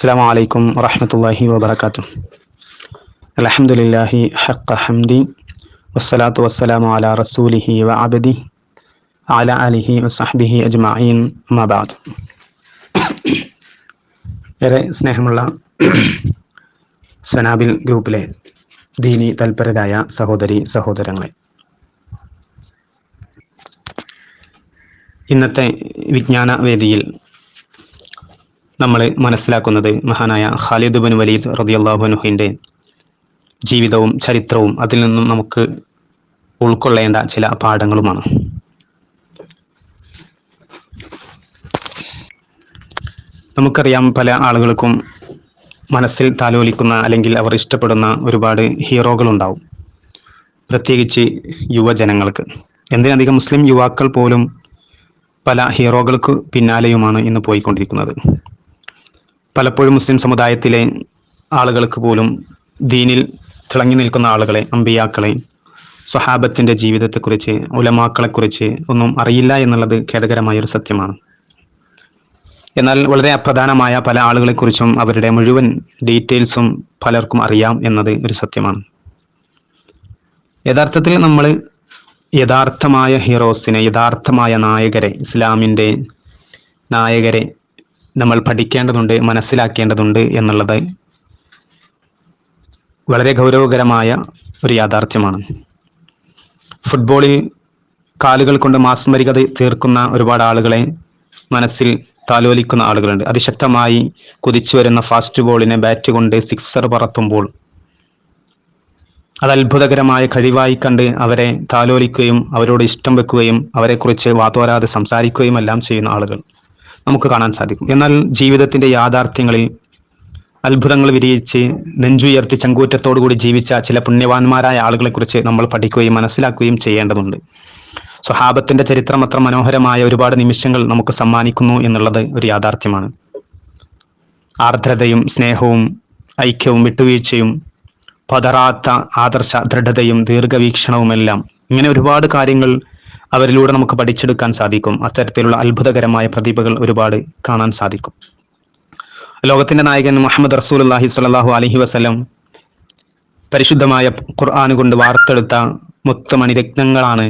السلام عليكم ورحمة الله وبركاته. الحمد لله حق حمدي والصلاة والسلام على رسوله وعبده على آله وصحبه أجمعين ما بعد. ഏറെ സ്നേഹമുള്ള സനാബിൽ ഗ്രൂപ്പിലെ ദീനി തൽപരരായ സഹോദരി സഹോദരങ്ങളെ, ഇന്നത്തെ വിജ്ഞാന വേദിയിൽ നമ്മൾ മനസ്സിലാക്കുന്നത് മഹാനായ ഖാലിദ് ബിൻ വലീദ് റളിയല്ലാഹു അൻഹുവിൻ്റെ ജീവിതവും ചരിത്രവും അതിൽ നിന്നും നമുക്ക് ഉൾക്കൊള്ളേണ്ട ചില പാഠങ്ങളുമാണ്. നമുക്കറിയാം, പല ആളുകൾക്കും മനസ്സിൽ താലോലിക്കുന്ന അല്ലെങ്കിൽ അവർ ഇഷ്ടപ്പെടുന്ന ഒരുപാട് ഹീറോകളുണ്ടാവും, പ്രത്യേകിച്ച് യുവജനങ്ങൾക്ക്. എന്തിനധികം മുസ്ലിം യുവാക്കൾ പോലും പല ഹീറോകൾക്ക് പിന്നാലെയുമാണ് ഇന്ന് പോയിക്കൊണ്ടിരിക്കുന്നത്. പലപ്പോഴും മുസ്ലിം സമുദായത്തിലെ ആളുകൾക്ക് പോലും ദീനിൽ തിളങ്ങി നിൽക്കുന്ന ആളുകളെ, അമ്പിയാക്കളെ, സ്വഹാബത്തിൻ്റെ ജീവിതത്തെക്കുറിച്ച്, ഉലമാക്കളെക്കുറിച്ച് ഒന്നും അറിയില്ല എന്നുള്ളത് ഖേദകരമായൊരു സത്യമാണ്. എന്നാൽ വളരെ അപ്രധാനമായ പല ആളുകളെക്കുറിച്ചും അവരുടെ മുഴുവൻ ഡീറ്റെയിൽസും പലർക്കും അറിയാം എന്നത് ഒരു സത്യമാണ്. യഥാർത്ഥത്തിൽ നമ്മൾ യഥാർത്ഥമായ ഹീറോസിനെ, യഥാർത്ഥമായ നായകരെ, ഇസ്ലാമിൻ്റെ നായകരെ നമ്മൾ പഠിക്കേണ്ടതുണ്ട്, മനസ്സിലാക്കേണ്ടതുണ്ട് എന്നുള്ളത് വളരെ ഗൗരവകരമായ ഒരു യാഥാർത്ഥ്യമാണ്. ഫുട്ബോളിൽ കാലുകൾ കൊണ്ട് മാസ്മരികത തീർക്കുന്ന ഒരുപാട് ആളുകളെ മനസ്സിൽ താലോലിക്കുന്ന ആളുകളുണ്ട്. അതിശക്തമായി കുതിച്ചു വരുന്ന ഫാസ്റ്റ് ബോളിനെ ബാറ്റ് കൊണ്ട് സിക്സർ പറത്തുമ്പോൾ അത് അത്ഭുതകരമായ കഴിവായി കണ്ട് അവരെ താലോലിക്കുകയും അവരോട് ഇഷ്ടം വെക്കുകയും അവരെക്കുറിച്ച് വാതോരാതെ സംസാരിക്കുകയും എല്ലാം ചെയ്യുന്ന ആളുകൾ നമുക്ക് കാണാൻ സാധിക്കും. എന്നാൽ ജീവിതത്തിൻ്റെ യാഥാർത്ഥ്യങ്ങളിൽ അത്ഭുതങ്ങൾ വിരിയിച്ച് നെഞ്ചുയർത്തി ചങ്കൂറ്റത്തോടു കൂടി ജീവിച്ച ചില പുണ്യവാന്മാരായ ആളുകളെക്കുറിച്ച് നമ്മൾ പഠിക്കുകയും മനസ്സിലാക്കുകയും ചെയ്യേണ്ടതുണ്ട്. സ്വഹാബത്തിൻ്റെ ചരിത്രം അത്ര മനോഹരമായ ഒരുപാട് നിമിഷങ്ങൾ നമുക്ക് സമ്മാനിക്കുന്നു എന്നുള്ളത് ഒരു യാഥാർത്ഥ്യമാണ്. ആർദ്രതയും സ്നേഹവും ഐക്യവും വിട്ടുവീഴ്ചയും പതറാത്ത ആദർശ ദൃഢതയും ദീർഘവീക്ഷണവുമെല്ലാം, ഇങ്ങനെ ഒരുപാട് കാര്യങ്ങൾ അവരിലൂടെ നമുക്ക് പഠിച്ചെടുക്കാൻ സാധിക്കും. അത്തരത്തിലുള്ള അത്ഭുതകരമായ പ്രതിഭകൾ ഒരുപാട് കാണാൻ സാധിക്കും. ലോകത്തിന്റെ നായകൻ മുഹമ്മദ് റസൂലുള്ളാഹി സ്വല്ലല്ലാഹു അലൈഹി വസല്ലം പരിശുദ്ധമായ ഖുർആൻ കൊണ്ട് വാർത്തെടുത്ത മുത്തുമണിരത്നങ്ങളാണ്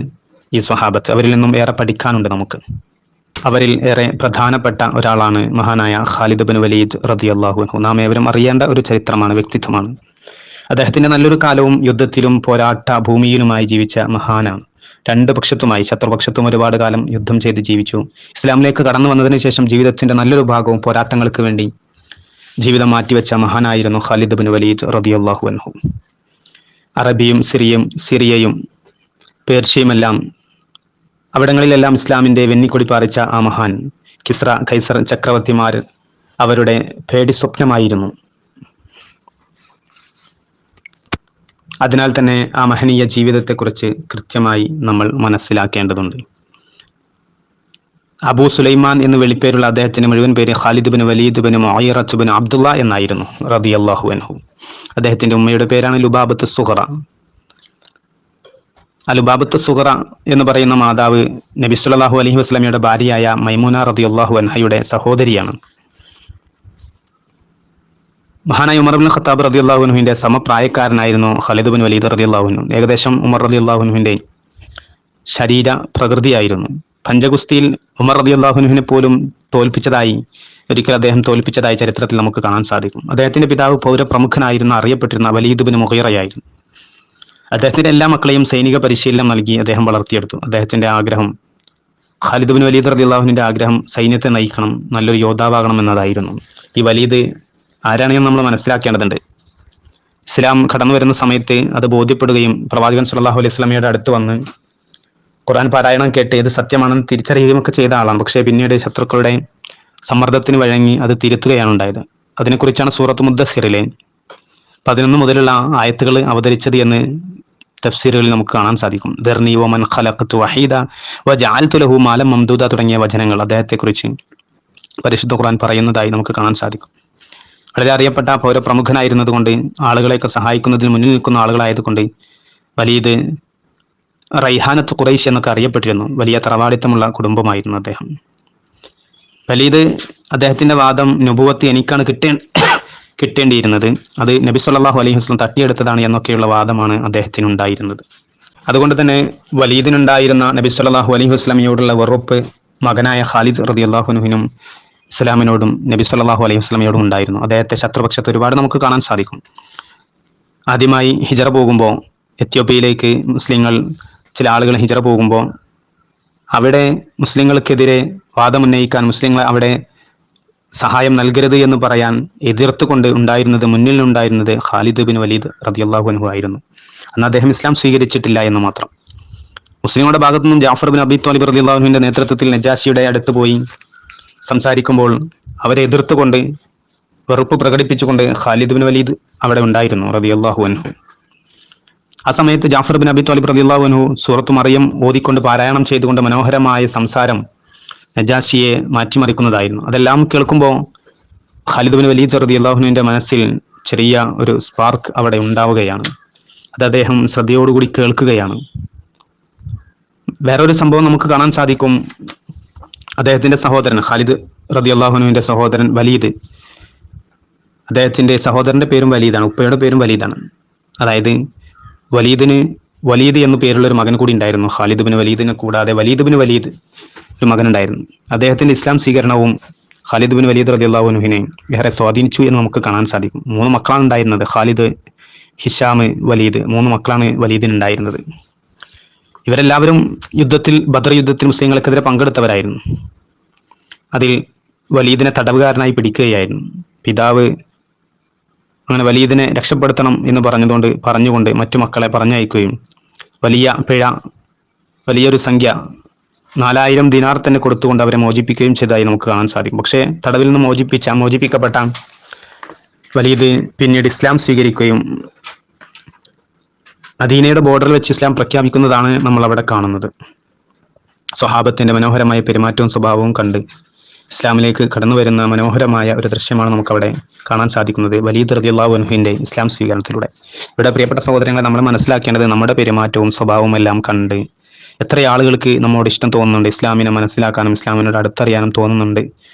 ഈ സ്വഹാബത്ത്. അവരിൽ നിന്നും ഏറെ പഠിക്കാനുണ്ട് നമുക്ക്. അവരിൽ ഏറെ പ്രധാനപ്പെട്ട ഒരാളാണ് മഹാനായ ഖാലിദ് ബിൻ വലീദ് റളിയല്ലാഹു അൻഹു. നാം ഏവരും അറിയേണ്ട ഒരു ചരിത്രമാണ്, വ്യക്തിത്വമാണ്. അദ്ദേഹത്തിന്റെ നല്ലൊരു കാലവും യുദ്ധത്തിലും പോരാട്ട ഭൂമിയിലുമായി ജീവിച്ച മഹാനാണ്. രണ്ട് പക്ഷത്തുമായി, ശത്രുപക്ഷത്തും ഒരുപാട് കാലം യുദ്ധം ചെയ്ത് ജീവിച്ചു. ഇസ്ലാമിലേക്ക് കടന്നു വന്നതിന് ശേഷം ജീവിതത്തിന്റെ നല്ലൊരു ഭാഗവും പോരാട്ടങ്ങൾക്ക് വേണ്ടി ജീവിതം മാറ്റിവെച്ച മഹാനായിരുന്നു ഖാലിദ് ബിൻ വലീദ് റളിയല്ലാഹു അൻഹു. അറബിയും സിറിയയും പേർഷ്യയുമെല്ലാം അവിടങ്ങളിലെല്ലാം ഇസ്ലാമിന്റെ വെന്നിക്കൊടി പാറിച്ച ആ മഹാൻ, കിസ്ര കൈസർ ചക്രവർത്തിമാർ അവരുടെ പേടി സ്വപ്നമായിരുന്നു. അതിനാൽ തന്നെ ആ മഹനീയ ജീവിതത്തെക്കുറിച്ച് കൃത്യമായി നമ്മൾ മനസ്സിലാക്കേണ്ടതുണ്ട്. അബൂ സുലൈമാൻ എന്ന് വെളിപ്പേരുള്ള അദ്ദേഹത്തിന്റെ മുഴുവൻ പേര് ഖാലിദ് ബിൻ വലീദ് ബിൻ മുഅയ്യിറത്ത് ബിൻ അബ്ദുള്ള എന്നായിരുന്നു റളിയല്ലാഹു അൻഹു. അദ്ദേഹത്തിന്റെ ഉമ്മയുടെ പേരാണ് ലുബാബത്ത് സുഹറ. ലുബാബത്ത് സുഹറ എന്ന് പറയുന്ന മാതാവ് നബി സല്ലല്ലാഹു അലൈഹി വസല്ലമയുടെ ഭാര്യയായ മൈമൂന റളിയല്ലാഹു അൻഹയുടെ സഹോദരിയാണ്. മഹാനായ ഉമർ ഇബ്നുൽ ഖത്താബ് റളിയല്ലാഹു അൻഹുവിന്റെ സമപ്രായക്കാരനായിരുന്നു ഖാലിദ് ബിൻ വലീദ് റളിയല്ലാഹു അൻഹു. ഏകദേശം ഉമർ റളിയല്ലാഹു അൻഹുവിന്റെ ശരീര പ്രകൃതിയായിരുന്നു. പഞ്ചഗുസ്തിയിൽ ഉമർ റളിയല്ലാഹു അൻഹുവിനെ പോലും ഒരിക്കൽ അദ്ദേഹം തോൽപ്പിച്ചതായി ചരിത്രത്തിൽ നമുക്ക് കാണാൻ സാധിക്കും. അദ്ദേഹത്തിന്റെ പിതാവ് പൗരപ്രമുഖനായിരുന്ന അറിയപ്പെട്ടിരുന്ന വലീദ് ബിൻ മുഗീറയായിരുന്നു. അദ്ദേഹത്തിന്റെ എല്ലാ മക്കളെയും സൈനിക പരിശീലനം നൽകി അദ്ദേഹം വളർത്തിയെടുത്തു. അദ്ദേഹത്തിന്റെ ആഗ്രഹം, ഖാലിദ് ബിൻ വലീദ് റളിയല്ലാഹു അൻഹുവിന്റെ ആഗ്രഹം സൈന്യത്തെ നയിക്കണം, നല്ലൊരു യോദ്ധാവാകണം എന്നതായിരുന്നു. ഈ വലീദ് ആരാണെന്ന് നമ്മൾ മനസ്സിലാക്കേണ്ടതുണ്ട്. ഇസ്ലാം കടന്നു വരുന്ന സമയത്ത് അത് ബോധ്യപ്പെടുകയും പ്രവാചകൻ സല്ലല്ലാഹു അലൈഹി വസല്ലമയുടെ അടുത്ത് വന്ന് ഖുർആൻ പാരായണം കേട്ട് ഇത് സത്യമാണെന്ന് തിരിച്ചറിയുകയും ഒക്കെ ചെയ്ത ആളാണ്. പക്ഷേ പിന്നീട് ശത്രുക്കളുടെ സമ്മർദ്ദത്തിന് വഴങ്ങി അത് തിരുത്തുകയാണ് ഉണ്ടായത്. അതിനെക്കുറിച്ചാണ് സൂറത്ത് മുദ്ദസ്സിറിലെ 11 മുതലുള്ള ആയത്തുകൾ അവതരിച്ചത് എന്ന് തഫ്സീറുകളിൽ നമുക്ക് കാണാൻ സാധിക്കും. ദർനി വമൻ ഖലഖതു വഹീദ വജഅൽതു ലഹു മാലൻ മംദൂദ തുടങ്ങിയ വചനങ്ങൾ അദ്ദേഹത്തെക്കുറിച്ച് പരിശുദ്ധ ഖുർആൻ പറയുന്നതായി നമുക്ക് കാണാൻ സാധിക്കും. വളരെ അറിയപ്പെട്ട പൗരപ്രമുഖനായിരുന്നത് കൊണ്ട്, ആളുകളെയൊക്കെ സഹായിക്കുന്നതിൽ മുന്നിൽ നിൽക്കുന്ന ആളുകളായതുകൊണ്ട് വലീദ് റൈഹാനത്ത് ഖുറൈശ് എന്നൊക്കെ അറിയപ്പെട്ടിരുന്നു. വലിയ തറവാടിത്തമുള്ള കുടുംബമായിരുന്നു അദ്ദേഹം. വലീദ് അദ്ദേഹത്തിന്റെ വാദം നുബുവത്ത് എനിക്കാണ് കിട്ടേണ്ടിയിരുന്നത്, അത് നബി സല്ലല്ലാഹു അലൈഹി വസല്ലം തട്ടിയെടുത്തതാണ് എന്നൊക്കെയുള്ള വാദമാണ് അദ്ദേഹത്തിന് ഉണ്ടായിരുന്നത്. അതുകൊണ്ട് തന്നെ വലീദിനുണ്ടായിരുന്ന നബി സല്ലല്ലാഹു അലൈഹി വസല്ലമയോടുള്ള വെറുപ്പ് മകനായ ഖാലിദ് റളിയല്ലാഹു അൻഹുവിനും ഇസ്ലാമിനോടും നബി സല്ലല്ലാഹു അലൈഹി വസല്ലമയോടും ഉണ്ടായിരുന്നു. അദ്ദേഹത്തെ ശത്രുപക്ഷത്ത് ഒരുപാട് നമുക്ക് കാണാൻ സാധിക്കും. ആദ്യമായി ഹിജറ പോകുമ്പോൾ എത്യോപ്യയിലേക്ക് ചില ആളുകൾ ഹിജറ പോകുമ്പോൾ അവിടെ മുസ്ലിങ്ങൾക്കെതിരെ വാദമുന്നയിക്കാൻ, മുസ്ലിങ്ങൾ അവിടെ സഹായം നൽകരുത് എന്ന് പറയാൻ എതിർത്തുകൊണ്ട് മുന്നിലുണ്ടായിരുന്നത് ഖാലിദ് ബിൻ വലീദ് റളിയല്ലാഹു അൻഹു ആയിരുന്നു. അന്ന് അദ്ദേഹം ഇസ്ലാം സ്വീകരിച്ചിട്ടില്ല എന്ന് മാത്രം. മുസ്ലിങ്ങളുടെ ഭാഗത്തു നിന്നും ജാഫർ ബിൻ അബി ത്വാലിബ് റളിയല്ലാഹു അൻഹുവിന്റെ നേതൃത്വത്തിൽ നജാഷിയുടെ അടുത്ത് പോയി സംസാരിക്കുമ്പോൾ അവരെ എതിർത്തുകൊണ്ട്, വെറുപ്പ് പ്രകടിപ്പിച്ചുകൊണ്ട് ഖാലിദ് ബിൻ വലീദ് അവിടെ ഉണ്ടായിരുന്നു റളിയല്ലാഹു അൻഹു. ആ സമയത്ത് ജാഫർ ബിൻ അബി ത്വാലിബ് റളിയല്ലാഹു അൻഹു സൂറത്തു മറിയം ഓതിക്കൊണ്ട് പാരായണം ചെയ്തുകൊണ്ട് മനോഹരമായ സംസാരം നജാഷിയെ മാറ്റിമറിക്കുന്നതായിരുന്നു. അതെല്ലാം കേൾക്കുമ്പോൾ ഖാലിദ് ബിൻ വലീദ് റളിയല്ലാഹു അൻഹുവിന്റെ മനസ്സിൽ ചെറിയ ഒരു സ്പാർക്ക് അവിടെ ഉണ്ടാവുകയാണ്. അത് അദ്ദേഹം ശ്രദ്ധയോടുകൂടി കേൾക്കുകയാണ്. വേറൊരു സംഭവം നമുക്ക് കാണാൻ സാധിക്കും. അദ്ദേഹത്തിന്റെ സഹോദരൻ ഖാലിദ് റളിയല്ലാഹു അൻഹുവിന്റെ സഹോദരൻ വലീദ്, അദ്ദേഹത്തിന്റെ സഹോദരന്റെ പേരും വലീദാണ്, ഉപ്പയുടെ പേരും വലീദാണ്. അതായത് വലീദ് എന്നു പേരുള്ള ഒരു മകൻ കൂടി ഉണ്ടായിരുന്നു. ഖാലിദ് ബിൻ വലീദിനെ കൂടാതെ വലീദ് ബിൻ വലീദ് ഒരു മകൻ ഉണ്ടായിരുന്നു. അദ്ദേഹത്തിന്റെ ഇസ്ലാം സ്വീകരണവും ഖാലിദ് ബിൻ വലീദ് റളിയല്ലാഹു അൻഹുവിനെ ഏറെ സ്വാധീനിച്ചു എന്ന് നമുക്ക് കാണാൻ സാധിക്കും. 3 മക്കളാണ് ഉണ്ടായിരുന്നത്. ഖാലിദ്, ഹിഷാം, വലീദ്, 3 മക്കളാണ് വലീദിന് ഉണ്ടായിരുന്നത്. ഇവരെല്ലാവരും ബദർ യുദ്ധത്തിൽ മുസ്ലിങ്ങൾക്കെതിരെ പങ്കെടുത്തവരായിരുന്നു. അതിൽ വലീദിനെ തടവുകാരനായി പിടിക്കുകയായിരുന്നു. പിതാവ് അങ്ങനെ വലീദിനെ രക്ഷപ്പെടുത്തണം എന്ന് പറഞ്ഞുകൊണ്ട് മറ്റു മക്കളെ പറഞ്ഞയക്കുകയും വലിയൊരു സംഖ്യ 4000 ദിനാർ തന്നെ കൊടുത്തുകൊണ്ട് അവരെ മോചിപ്പിക്കുകയും ചെയ്തതായി നമുക്ക് കാണാൻ സാധിക്കും. പക്ഷേ തടവിൽ നിന്ന് മോചിപ്പിക്കപ്പെട്ട വലീദ് പിന്നീട് ഇസ്ലാം സ്വീകരിക്കുകയും മദീനയുടെ ബോർഡറിൽ വെച്ച് ഇസ്ലാം പ്രഖ്യാപിക്കുന്നതാണ് നമ്മൾ അവിടെ കാണുന്നത്. സ്വഹാബത്തിന്റെ മനോഹരമായ പെരുമാറ്റവും സ്വഭാവവും കണ്ട് ഇസ്ലാമിലേക്ക് കടന്നു വരുന്ന മനോഹരമായ ഒരു ദൃശ്യമാണ് നമുക്കവിടെ കാണാൻ സാധിക്കുന്നത് വലീദ് റളിയല്ലാഹു അൻഹുവിന്റെ ഇസ്ലാം സ്വീകരണത്തിലൂടെ. ഇവിടെ പ്രിയപ്പെട്ട സഹോദരങ്ങളെ, നമ്മൾ മനസ്സിലാക്കേണ്ടത് നമ്മുടെ പെരുമാറ്റവും സ്വഭാവവും എല്ലാം കണ്ട് എത്ര ആളുകൾക്ക് നമ്മോട് ഇഷ്ടം തോന്നുന്നുണ്ട്, ഇസ്ലാമിനെ മനസ്സിലാക്കാനും ഇസ്ലാമിനോട് അടുത്തറിയാനും തോന്നുന്നുണ്ട്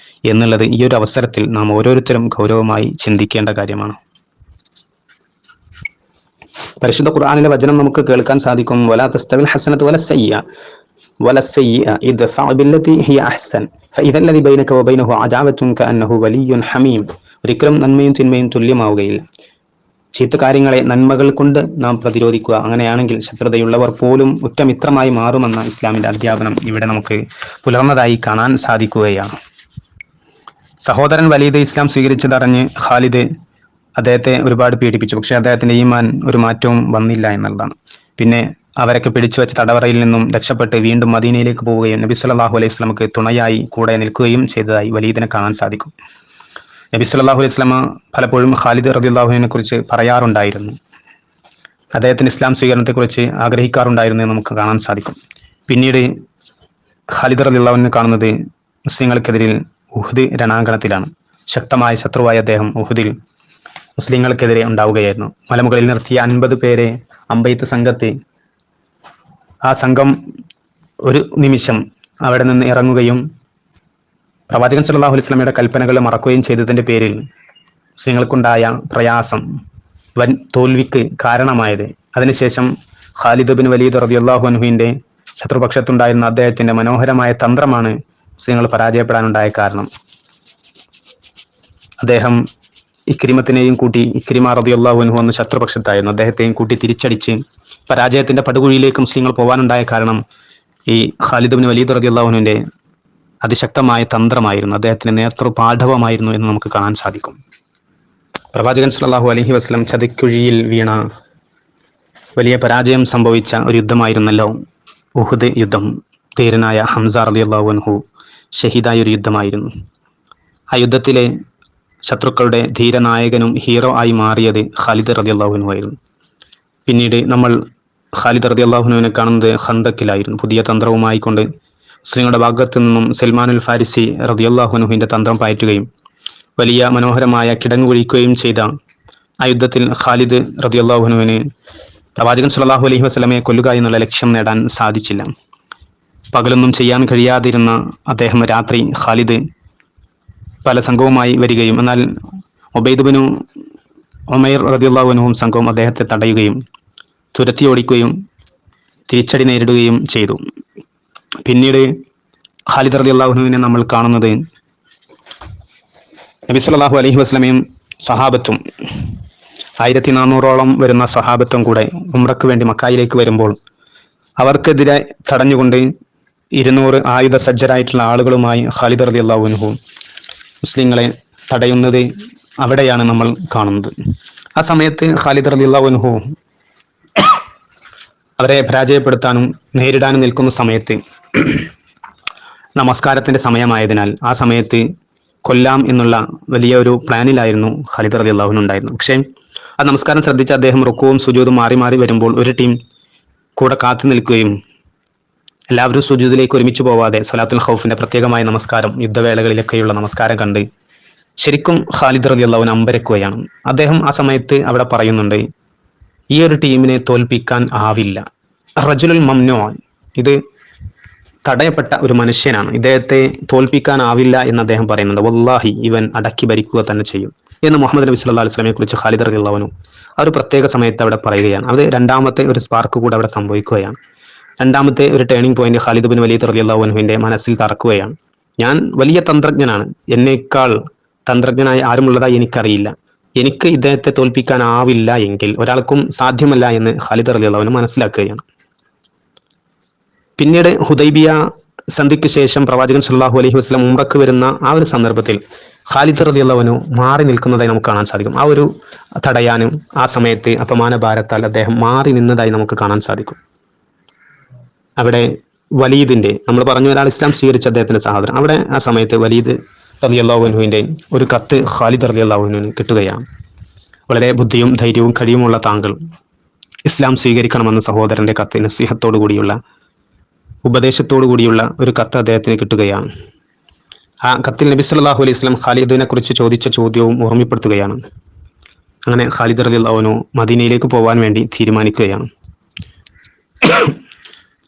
എന്നുള്ളത് ഈ ഒരു അവസരത്തിൽ നാം ഓരോരുത്തരും ഗൗരവമായി ചിന്തിക്കേണ്ട കാര്യമാണ്. പരിശുദ്ധ ഖുർആനിലെ വചനം നമുക്ക് കേൾക്കാൻ സാധിക്കും. വലാ തസ്തവിൽ ഹസനത്തു വലസ്സയ്യിഅ ഇദ്ഫഅ ബില്ലതി ഹിയ അഹ്സൻ ഫഇദ അല്ലദി ബൈനക വബൈനഹു അദാവത്തുൻ കഅന്നഹു വലിയ്യുൻ ഹമീം. ഒരിക്കലും നന്മയും തിന്മയും തുല്യമാവുകയില്ല. ചീത്ത കാര്യങ്ങളെ നന്മകൾ കൊണ്ട് നാം പ്രതിരോധിക്കുക. അങ്ങനെയാണെങ്കിൽ ശത്രുതയുള്ളവർ പോലും ഉറ്റമിത്രമായി മാറുമെന്ന ഇസ്ലാമിന്റെ അധ്യാപനം ഇവിടെ നമുക്ക് പുലർന്നതായി കാണാൻ സാധിക്കുകയാണ്. സഹോദരൻ വലീദ് ഇസ്ലാം സ്വീകരിച്ചതറിഞ്ഞ് ഖാലിദ് അദ്ദേഹത്തെ ഒരുപാട് പീഡിപ്പിച്ചു. പക്ഷെ അദ്ദേഹത്തിന്റെ ഈമാൻ ഒരു മാറ്റവും വന്നില്ല എന്നുള്ളതാണ്. പിന്നെ അവരൊക്കെ പിടിച്ചു വെച്ച തടവറയിൽ നിന്നും രക്ഷപ്പെട്ട് വീണ്ടും മദീനയിലേക്ക് പോവുകയും നബി സല്ലല്ലാഹു അലൈഹി വസല്ലമക്ക് തുണയായി കൂടെ നിൽക്കുകയും ചെയ്തതായി വലീദിനെ കാണാൻ സാധിക്കും. നബി സല്ലല്ലാഹു അലൈഹി വസല്ലമ പലപ്പോഴും ഖാലിദ് റളിയല്ലാഹു അൻഹുവിനെ കുറിച്ച് പറയാറുണ്ടായിരുന്നു. അദ്ദേഹത്തിന്റെ ഇസ്ലാം സ്വീകരണത്തെക്കുറിച്ച് ആഗ്രഹിക്കാറുണ്ടായിരുന്നു എന്ന് നമുക്ക് കാണാൻ സാധിക്കും. പിന്നീട് ഖാലിദ് റളിയല്ലാഹു അൻഹു കാണുന്നത് മുസ്ലിങ്ങൾക്കെതിരിൽ ഉഹ്ദ് രണാങ്കണത്തിലാണ്. ശക്തമായ ശത്രുവായ അദ്ദേഹം ഉഹ്ദിൽ മുസ്ലിങ്ങൾക്കെതിരെ ഉണ്ടാവുകയായിരുന്നു. മലമുകളിൽ നിർത്തിയ 50 പേരെ അമ്പെയ്ത്ത് സംഘത്തെ ആ സംഘം ഒരു നിമിഷം അവിടെ നിന്ന് ഇറങ്ങുകയും പ്രവാചകൻ സല്ലല്ലാഹു അലൈഹി വസല്ലമയുടെ കൽപ്പനകൾ മറക്കുകയും ചെയ്തതിന്റെ പേരിൽ മുസ്ലിങ്ങൾക്കുണ്ടായ പ്രയാസം, വൻ തോൽവിക്ക് കാരണമായത്. അതിനുശേഷം ഖാലിദ് ബിൻ വലീദ് റളിയല്ലാഹു അൻഹുവിന്റെ ശത്രുപക്ഷത്തുണ്ടായിരുന്ന അദ്ദേഹത്തിന്റെ മനോഹരമായ തന്ത്രമാണ് മുസ്ലിങ്ങൾ പരാജയപ്പെടാനുണ്ടായ കാരണം. അദ്ദേഹം ഇക്രിമത്തിനെയും കൂട്ടി, ഇക്രിമ റളിയല്ലാഹു അൻഹു എന്ന ശത്രുപക്ഷത്തായിരുന്നു, അദ്ദേഹത്തെയും കൂട്ടി തിരിച്ചടിച്ച് പരാജയത്തിന്റെ പടുകുഴിയിലേക്ക് മുസ്ലിങ്ങൾ പോകാനുണ്ടായ കാരണം ഈ ഖാലിദ് ബിൻ വലീദ് റളിയല്ലാഹു അൻഹുവിന്റെ അതിശക്തമായ തന്ത്രമായിരുന്നു, അദ്ദേഹത്തിന്റെ നേതൃപാഠവമായിരുന്നു എന്ന് നമുക്ക് കാണാൻ സാധിക്കും. പ്രവാചകൻ സല്ലല്ലാഹു അലൈഹി വസല്ലം ചതിക്കുഴിയിൽ വീണ വലിയ പരാജയം സംഭവിച്ച ഒരു യുദ്ധമായിരുന്നല്ലോ ഉഹുദ് യുദ്ധം. ധീരനായ ഹംസ റളിയല്ലാഹു അൻഹു ഷഹീദായ ഒരു യുദ്ധമായിരുന്നു. ആ യുദ്ധത്തിലെ ശത്രുക്കളുടെ ധീരനായകനും ഹീറോ ആയി മാറിയത് ഖാലിദ് റളിയല്ലാഹു അൻഹു ആയിരുന്നു. പിന്നീട് നമ്മൾ ഖാലിദ് റളിയല്ലാഹു അൻഹുവിനെ കാണുന്നത് ഖന്തക്കിലായിരുന്നു. പുതിയ തന്ത്രവുമായി കൊണ്ട് മുസ്ലിങ്ങളുടെ ഭാഗത്തു നിന്നും സൽമാനുൽ ഫാരിസി റളിയല്ലാഹു അൻഹുവിന്റെ തന്ത്രം പയറ്റുകയും വലിയ മനോഹരമായ കിടങ്ങ് കുഴിക്കുകയും ചെയ്ത ആ യുദ്ധത്തിൽ ഖാലിദ് റളിയല്ലാഹു അൻഹുവിന് പ്രവാചകൻ സല്ലല്ലാഹു അലൈഹി വസല്ലമയെ കൊല്ലുക എന്നുള്ള ലക്ഷ്യം നേടാൻ സാധിച്ചില്ല. പകലൊന്നും ചെയ്യാൻ കഴിയാതിരുന്ന അദ്ദേഹം രാത്രി ഖാലിദ് പല സംഘവുമായി വരികയും എന്നാൽ ഉബൈദ് ബിനു ഉമൈർ റളിയല്ലാഹു അൻഹുവും സംഘവും അദ്ദേഹത്തെ തടയുകയും തുരത്തി ഓടിക്കുകയും തിരിച്ചടി നേരിടുകയും ചെയ്തു. പിന്നീട് ഖാലിദ് റളിയല്ലാഹു അൻഹുവിനെ നമ്മൾ കാണുന്നത് നബി സല്ലല്ലാഹു അലൈഹി വസല്ലമയും സഹാബത്തും 1400ഓളം വരുന്ന സഹാബത്തും കൂടെ ഉംറയ്ക്ക് വേണ്ടി മക്കായിലേക്ക് വരുമ്പോൾ അവർക്കെതിരെ തടഞ്ഞുകൊണ്ട് 200 ആയുധ സജ്ജരായിട്ടുള്ള ആളുകളുമായി ഖാലിദ് റളിയല്ലാഹു അൻഹു മുസ്ലിങ്ങളെ തടയുന്നത് അവിടെയാണ് നമ്മൾ കാണുന്നത്. ആ സമയത്ത് ഖാലിദ് റളിയല്ലാഹു അൻഹു അവരെ പരാജയപ്പെടുത്താനും നേരിടാനും നിൽക്കുന്ന സമയത്ത് നമസ്കാരത്തിന്റെ സമയമായതിനാൽ ആ സമയത്ത് കൊല്ലാം എന്നുള്ള വലിയ ഒരു പ്ലാനിലായിരുന്നു ഖാലിദ് റളിയല്ലാഹു അൻഹു ഉണ്ടായിരുന്നത്. പക്ഷേ ആ നമസ്കാരം ശ്രദ്ധിച്ച അദ്ദേഹം റുക്കുവും സുജൂദും മാറി മാറി വരുമ്പോൾ ഒരു ടീം കൂടെ കാത്തു നിൽക്കുകയും എല്ലാവരും സുജൂദിലേക്ക് ഒരുമിച്ച് പോവാതെ സ്വലാത്തുൽ ഖൗഫിന്റെ പ്രത്യേകമായ നമസ്കാരം യുദ്ധവേളകളിലൊക്കെയുള്ള നമസ്കാരം കണ്ട് ശരിക്കും ഖാലിദ് റളിയല്ലാഹു അൻഹു അമ്പരക്കുകയാണ്. അദ്ദേഹം ആ സമയത്ത് അവിടെ പറയുന്നുണ്ട്, ഈ ഒരു ടീമിനെ തോൽപ്പിക്കാൻ ആവില്ല. റജുലുൽ മംനൂഅൻ, ഇത് തടയപ്പെട്ട ഒരു മനുഷ്യനാണ്, ഇദ്ദേഹത്തെ തോൽപ്പിക്കാനാവില്ല എന്ന് അദ്ദേഹം പറയുന്നുണ്ട്. വല്ലാഹി, ഇവൻ അടക്കി ഭരിക്കുക തന്നെ ചെയ്യും എന്ന് മുഹമ്മദ് നബി സല്ലല്ലാഹു അലൈഹി വസല്ലമയെ കുറിച്ച് ഖാലിദ് റളിയല്ലാഹു അൻഹു ആ ഒരു പ്രത്യേക സമയത്ത് അവിടെ പറയുകയാണ്. അത് രണ്ടാമത്തെ ഒരു സ്പാർക്ക് കൂടെ അവിടെ സംഭവിക്കുകയാണ്. രണ്ടാമത്തെ ഒരു turning point Khalid bin Waleed റളിയല്ലാഹു അൻഹുവിന്റെ മനസ്സിൽ തറക്കുകയാണ്. ഞാൻ വലിയ തന്ത്രജ്ഞനാണ്, എന്നേക്കാൾ തന്ത്രജ്ഞനായ ആരുമുള്ളതായി എനിക്കറിയില്ല, എനിക്ക് ഇദ്ദേഹത്തെ തോൽപ്പിക്കാനാവില്ല എങ്കിൽ ഒരാൾക്കും സാധ്യമല്ല എന്ന് ഖാലിദ് റളിയല്ലാഹു അൻഹു മനസ്സിലാക്കുകയാണ്. പിന്നീട് ഹുദൈബിയ സന്ധിക്ക് ശേഷം പ്രവാചകൻ സല്ലല്ലാഹു അലൈഹി വസല്ലം ഉംറയ്ക്ക് വരുന്ന ആ ഒരു സന്ദർഭത്തിൽ ഖാലിദ് റളിയല്ലാഹു അൻഹു മാറി നിൽക്കുന്നതായി നമുക്ക് കാണാൻ സാധിക്കും. ആ ഒരു തടയാനും ആ സമയത്ത് അപമാന ഭാരത്താൽ അദ്ദേഹം മാറി നിന്നതായി നമുക്ക് കാണാൻ സാധിക്കും. അവിടെ വലീദിന്റെ, നമ്മൾ പറഞ്ഞു ഒരാൾ ഇസ്ലാം സ്വീകരിച്ച അദ്ദേഹത്തിന്റെ സഹോദരൻ, അവിടെ ആ സമയത്ത് വലീദ് റളിയല്ലാഹു അൻഹുവിന്റെ ഒരു കത്ത് ഖാലിദ് റളിയല്ലാഹു അൻഹുവിന് കിട്ടുകയാണ്. വളരെ ബുദ്ധിയും ധൈര്യവും കഴിവുമുള്ള താങ്കൾ ഇസ്ലാം സ്വീകരിക്കണമെന്ന സഹോദരന്റെ കത്ത്, നസീഹത്തോടു കൂടിയുള്ള ഉപദേശത്തോടു കൂടിയുള്ള ഒരു കത്ത് അദ്ദേഹത്തിന് കിട്ടുകയാണ്. ആ കത്തിൽ നബി സല്ലല്ലാഹു അലൈഹി വസല്ലം ഖാലിദിനെ കുറിച്ച് ചോദിച്ച ചോദ്യവും ഓർമ്മപ്പെടുത്തുകയാണ്. അങ്ങനെ ഖാലിദ് റളിയല്ലാഹു അൻഹു മദീനയിലേക്ക് പോകാൻ വേണ്ടി തീരുമാനിക്കുകയാണ്.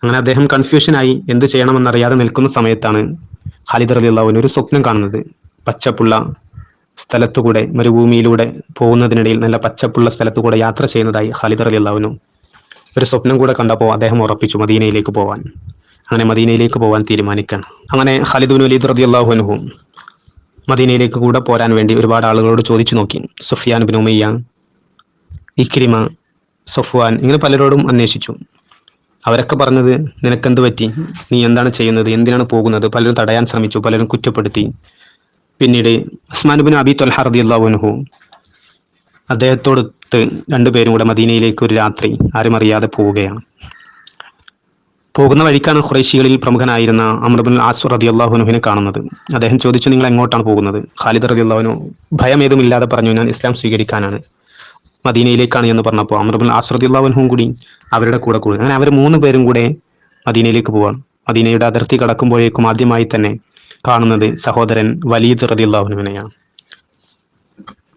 അങ്ങനെ അദ്ദേഹം കൺഫ്യൂഷനായി എന്ത് ചെയ്യണമെന്നറിയാതെ നിൽക്കുന്ന സമയത്താണ് ഖാലിദ് റളിയല്ലാഹു അൻഹു ഒരു സ്വപ്നം കാണുന്നത്. പച്ചപ്പുള്ള സ്ഥലത്തുകൂടെ, മരുഭൂമിയിലൂടെ പോകുന്നതിനിടയിൽ നല്ല പച്ചപ്പുള്ള സ്ഥലത്തുകൂടെ യാത്ര ചെയ്യുന്നതായി ഖാലിദ് റളിയല്ലാഹു അൻഹു ഒരു സ്വപ്നം കൂടെ കണ്ടപ്പോൾ അദ്ദേഹം ഉറപ്പിച്ചു മദീനയിലേക്ക് പോവാൻ. അങ്ങനെ മദീനയിലേക്ക് പോകാൻ തീരുമാനിക്കുകയാണ്. അങ്ങനെ ഖാലിദ് ബിൻ വലീദ് റളിയല്ലാഹു അൻഹു മദീനയിലേക്ക് കൂടെ പോരാൻ വേണ്ടി ഒരുപാട് ആളുകളോട് ചോദിച്ചു നോക്കി. Sufyan bin Umayya, Ikrima, Safwan, ഇങ്ങനെ പലരോടും അന്വേഷിച്ചു. അവരൊക്കെ പറഞ്ഞത്, നിനക്കെന്ത് പറ്റി, നീ എന്താണ് ചെയ്യുന്നത്, എന്തിനാണ് പോകുന്നത്? പലരും തടയാൻ ശ്രമിച്ചു, പലരും കുറ്റപ്പെടുത്തി. പിന്നീട് ഉസ്മാൻ ബിൻ അബി ത്വൽഹ റളിയല്ലാഹു അൻഹു അദ്ദേഹത്തോടൊത്ത് രണ്ടുപേരും കൂടെ മദീനയിലേക്ക് ഒരു രാത്രി ആരും അറിയാതെ പോവുകയാണ്. പോകുന്ന വഴിക്കാണ് ഖുറൈശികളിൽ പ്രമുഖനായിരുന്ന അംർ ഇബ്നുൽ ആസ് റളിയല്ലാഹു അൻഹുവിനെ കാണുന്നത്. അദ്ദേഹം ചോദിച്ചു, നിങ്ങൾ എങ്ങോട്ടാണ് പോകുന്നത്? ഖാലിദ് റളിയല്ലാഹു അൻഹു ഭയമേതുമില്ലാതെ പറഞ്ഞു, ഞാൻ ഇസ്ലാം സ്വീകരിക്കാനാണ്, മദീനയിലേക്കാണ് എന്ന് പറഞ്ഞപ്പോൾ അംർ ഇബ്നുൽ ആസ് റളിയല്ലാഹു അൻഹുവും കൂടി അവരുടെ കൂടെ കൂടും. അങ്ങനെ അവർ 3 പേരും കൂടെ മദീനയിലേക്ക് പോവാണ്. മദീനയുടെ അതിർത്തി കടക്കുമ്പോഴേക്കും ആദ്യമായി തന്നെ കാണുന്നത് സഹോദരൻ വലീദ് റളിയല്ലാഹു അൻഹുവിനെയാണ്.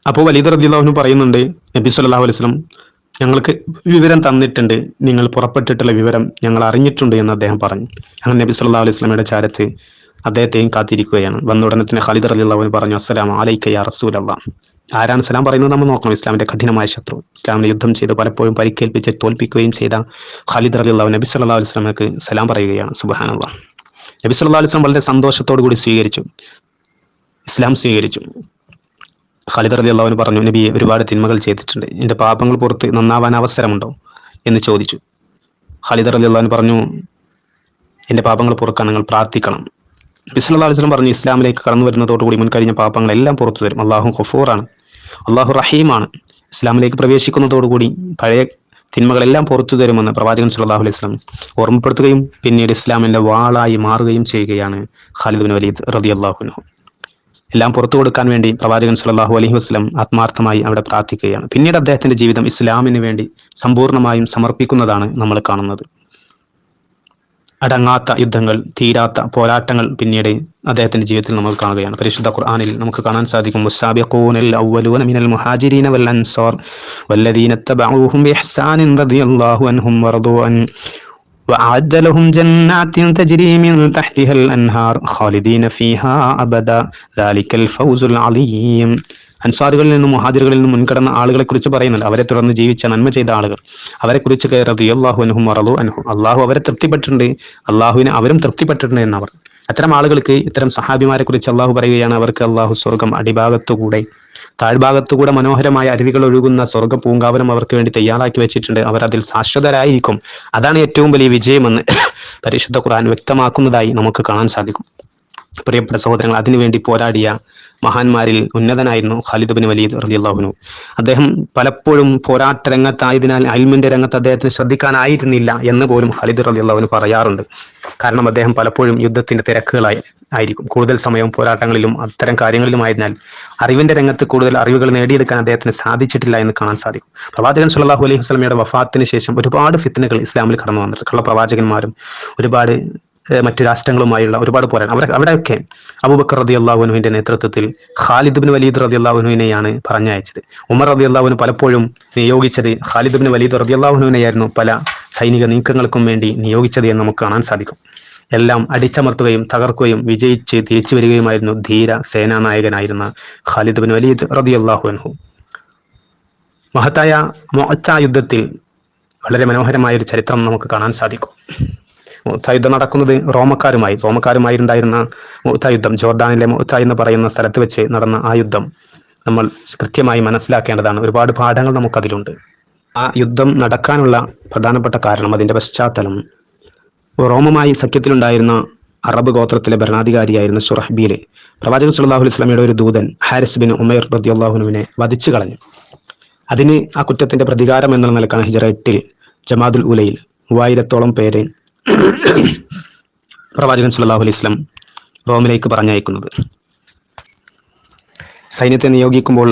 അപ്പോൾ വലീദ് റളിയല്ലാഹു അൻഹു പറയുന്നുണ്ട്, നബി സല്ലല്ലാഹു അലൈഹി വസല്ലം ഞങ്ങൾക്ക് വിവരം തന്നിട്ടുണ്ട്, നിങ്ങൾ പുറപ്പെട്ടിട്ടുള്ള വിവരം ഞങ്ങൾ അറിഞ്ഞിട്ടുണ്ട് എന്ന് അദ്ദേഹം പറഞ്ഞു. അങ്ങനെ നബി സല്ലല്ലാഹു അലൈഹി വസല്ലമയുടെ ചാരത്ത് അദ്ദേഹത്തെയും കാത്തിരിക്കുകയാണ്. വന്ന ഉടനെ തന്നെ ഖാലിദ് റളിയല്ലാഹു അൻഹു പറഞ്ഞു, അസ്സലാമു അലൈക യാ റസൂലല്ലാഹ്. ആരാണ് സലാം പറയുന്നത് നമ്മൾ നോക്കണം. ഇസ്ലാമിന്റെ കഠിനമായ ശത്രു, ഇസ്ലാമിനെ യുദ്ധം ചെയ്ത് പലപ്പോഴും പരിക്കേൽപ്പിച്ച് തോൽപ്പിക്കുകയും ചെയ്ത ഖാലിദ് റളിയല്ലാഹു നബി സല്ലല്ലാഹു അലൈഹി വസല്ലമക്ക് സലാം പറയുകയാണ്. സുബ്ഹാനല്ലാഹ്. നബി സല്ലല്ലാഹു അലൈഹി വസല്ലം വളരെ സന്തോഷത്തോടു കൂടി ഇസ്ലാം സ്വീകരിച്ചു. ഖാലിദ് റളിയല്ലാഹു അൻഹു പറഞ്ഞു, നബിയെ, ഒരുപാട് തിന്മകൾ ചെയ്തിട്ടുണ്ട്, എൻ്റെ പാപങ്ങൾ പുറത്ത് നന്നാവാൻ അവസരമുണ്ടോ എന്ന് ചോദിച്ചു. ഖാലിദ് റളിയല്ലാഹു അൻഹു പറഞ്ഞു, എൻ്റെ പാപങ്ങൾ പുറക്കാൻ നിങ്ങൾ പ്രാർത്ഥിക്കണം. നബി സല്ലല്ലാഹു അലൈഹി വസല്ലം പറഞ്ഞു, ഇസ്ലാമിലേക്ക് കടന്നു വരുന്നതോടുകൂടി മുൻകഴിഞ്ഞ പാപങ്ങളെല്ലാം പുറത്തു തരും. അല്ലാഹു ഗഫൂറാണ്, അല്ലാഹു റഹീമാണ്. ഇസ്ലാമിലേക്ക് പ്രവേശിക്കുന്നതോടുകൂടി പഴയ തിന്മകളെല്ലാം പുറത്തു തരുമെന്ന് പ്രവാചകൻ സല്ലല്ലാഹു അലൈഹി വസല്ലം ഓർമ്മപ്പെടുത്തുകയും പിന്നീട് ഇസ്ലാമിന്റെ വാളായി മാറുകയും ചെയ്യുകയാണ് ഖാലിദ് ബിൻ വലീദ് റളിയല്ലാഹു അൻഹു. എല്ലാം പുറത്തു കൊടുക്കാൻ വേണ്ടി പ്രവാചകൻ സല്ലല്ലാഹു അലൈഹി വസല്ലം ആത്മാർത്ഥമായി അവിടെ പ്രാർത്ഥിക്കുകയാണ്. പിന്നീട് അദ്ദേഹത്തിന്റെ ജീവിതം ഇസ്ലാമിന് വേണ്ടി സമ്പൂർണ്ണമായും സമർപ്പിക്കുന്നതാണ് നമ്മൾ കാണുന്നത്. അടങ്ങാത്ത യുദ്ധങ്ങൾ, തീരാത്ത പോരാട്ടങ്ങൾ പിന്നീട് അദ്ദേഹത്തിന്റെ ജീവിതത്തിൽ നമ്മൾ കാണുകയാണ്. പരിശുദ്ധ ഖുർആനിൽ നമുക്ക് കാണാൻ സാധിക്കും, മുസ്സാബിഖൂനൽ അവ്വലൂന മിനൽ മുഹാജിരീന വൽ അൻസാർ വല്ലദീന തബഊഹും ബിഇഹ്സാനിൻ റളിയല്ലാഹു അൻഹും വറദൂ അൻ وأعد لهم جنات تجري من تحتها الأنهار خالدين فيها أبدا ذلك الفوز العظيم. അൻസാറുകളിൽ നിന്നും മുഹാജിറുകളിൽ നിന്നും മുൻകടന്ന ആളുകളെ കുറിച്ച് പറയുന്നുണ്ട്. അവരെ തുടർന്ന് ജീവിച്ച നന്മ ചെയ്ത ആളുകൾ, അവരെ കുറിച്ച് റളിയല്ലാഹു അൻഹും വറളു അൻഹു, അള്ളാഹു അവരെ തൃപ്തിപ്പെട്ടിട്ടുണ്ട്, അള്ളാഹുവിനെ അവരും തൃപ്തിപ്പെട്ടിട്ടുണ്ട് എന്നവർ. അത്തരം ആളുകൾക്ക്, ഇത്തരം സഹാബിമാരെ കുറിച്ച് അള്ളാഹു പറയുകയാണ്, അവർക്ക് അള്ളാഹു സ്വർഗം അടിഭാഗത്തുകൂടെ താഴ്ഭാഗത്തുകൂടെ മനോഹരമായ അരുവികൾ ഒഴുകുന്ന സ്വർഗ പൂങ്കാവനം അവർക്ക് വേണ്ടി തയ്യാറാക്കി വെച്ചിട്ടുണ്ട്. അവർ അതിൽ ശാശ്വതരായിരിക്കും. അതാണ് ഏറ്റവും വലിയ വിജയമെന്ന് പരിശുദ്ധ ഖുർആൻ വ്യക്തമാക്കുന്നതായി നമുക്ക് കാണാൻ സാധിക്കും. പ്രിയപ്പെട്ട സഹോദരങ്ങൾ, അതിനുവേണ്ടി പോരാടിയ മഹാന്മാരിൽ ഉന്നതനായിരുന്നു ഖാലിദ് ബിൻ വലീദ് റളിയല്ലാഹു അൻഹു. അദ്ദേഹം പലപ്പോഴും പോരാട്ട രംഗത്തായതിനാൽ അൽമിന്റെ രംഗത്ത് അദ്ദേഹത്തിന് ശ്രദ്ധിക്കാനായിരുന്നില്ല എന്ന് പോലും ഖാലിദ് റളിയല്ലാഹു അൻഹു പറയാറുണ്ട്. കാരണം അദ്ദേഹം പലപ്പോഴും യുദ്ധത്തിന്റെ തിരക്കുകളായിരിക്കും, കൂടുതൽ സമയവും പോരാട്ടങ്ങളിലും അത്തരം കാര്യങ്ങളിലുമായതിനാൽ അറിവിന്റെ രംഗത്ത് കൂടുതൽ അറിവുകൾ നേടിയെടുക്കാൻ അദ്ദേഹത്തിന് സാധിച്ചിട്ടില്ല എന്ന് കാണാൻ സാധിക്കും. പ്രവാചകൻ സല്ലല്ലാഹു അലൈഹി വസല്ലമയുടെ വഫാത്തിന് ശേഷം ഒരുപാട് ഫിത്നകൾ ഇസ്ലാമിൽ കടന്നു വന്നിട്ടുണ്ട്. കള്ളപ്രവാചകന്മാരും ഒരുപാട് മറ്റു രാഷ്ട്രങ്ങളുമായുള്ള ഒരുപാട് പോരാട്ടം. അവിടെയൊക്കെ അബൂബക്കർ റളിയല്ലാഹു അൻഹുവിന്റെ നേതൃത്വത്തിൽ ഖാലിദ് ബിൻ വലീദ് റളിയല്ലാഹു അൻഹുവിനെയാണ് പറഞ്ഞയച്ചത്. ഉമർ റളിയല്ലാഹു അൻഹു പലപ്പോഴും നിയോഗിച്ചത് ഖാലിദ് ബിൻ വലീദ് റളിയല്ലാഹു അൻഹുവിനെയായിരുന്നു പല സൈനിക നീക്കങ്ങൾക്കും വേണ്ടി നിയോഗിച്ചത് എന്ന് നമുക്ക് കാണാൻ സാധിക്കും. എല്ലാം അടിച്ചമർത്തുകയും തകർക്കുകയും വിജയിച്ച് തിരിച്ചു വരികയുമായിരുന്നു ധീര സേനാനായകനായിരുന്ന ഖാലിദ് ബിൻ വലീദ് റളിയല്ലാഹു അൻഹു. മഹത്തായ മുഅത്ത യുദ്ധത്തിൽ വളരെ മനോഹരമായ ഒരു ചരിത്രം നമുക്ക് കാണാൻ സാധിക്കും. മുഅത്ത യുദ്ധം നടക്കുന്നത് റോമക്കാരുമായിരുന്ന മുഅത്ത യുദ്ധം, ജോർദാനിലെ മുഅത്ത എന്ന് പറയുന്ന സ്ഥലത്ത് വെച്ച് നടന്ന ആ യുദ്ധം നമ്മൾ കൃത്യമായി മനസ്സിലാക്കേണ്ടതാണ്. ഒരുപാട് പാഠങ്ങൾ നമുക്കതിലുണ്ട്. ആ യുദ്ധം നടക്കാനുള്ള പ്രധാനപ്പെട്ട കാരണം, അതിന്റെ പശ്ചാത്തലം, റോമുമായി സഖ്യത്തിലുണ്ടായിരുന്ന അറബ് ഗോത്രത്തിലെ ഭരണാധികാരിയായിരുന്ന ശുറഹ്ബീൽ പ്രവാചകൻ സല്ലല്ലാഹു അലൈഹി വസല്ലമയുടെ ഒരു ദൂതൻ ഹാരിസ് ബിൻ ഉമൈർ റളിയല്ലാഹു അൻഹുവിനെ വധിച്ചു കളഞ്ഞു. അതിന് ആ കുറ്റത്തിന്റെ പ്രതികാരം എന്നുള്ള നിലക്കാണ് ഹിജ്റ 8 ജമാദുൽ ഉലയിൽ 3000-ഓളം പേരെ പ്രവാചകൻ സല്ലല്ലാഹു അലൈഹി വസല്ലം റോമിലേക്ക് പറഞ്ഞയക്കുന്നത്. സൈന്യത്തെ നിയോഗിക്കുമ്പോൾ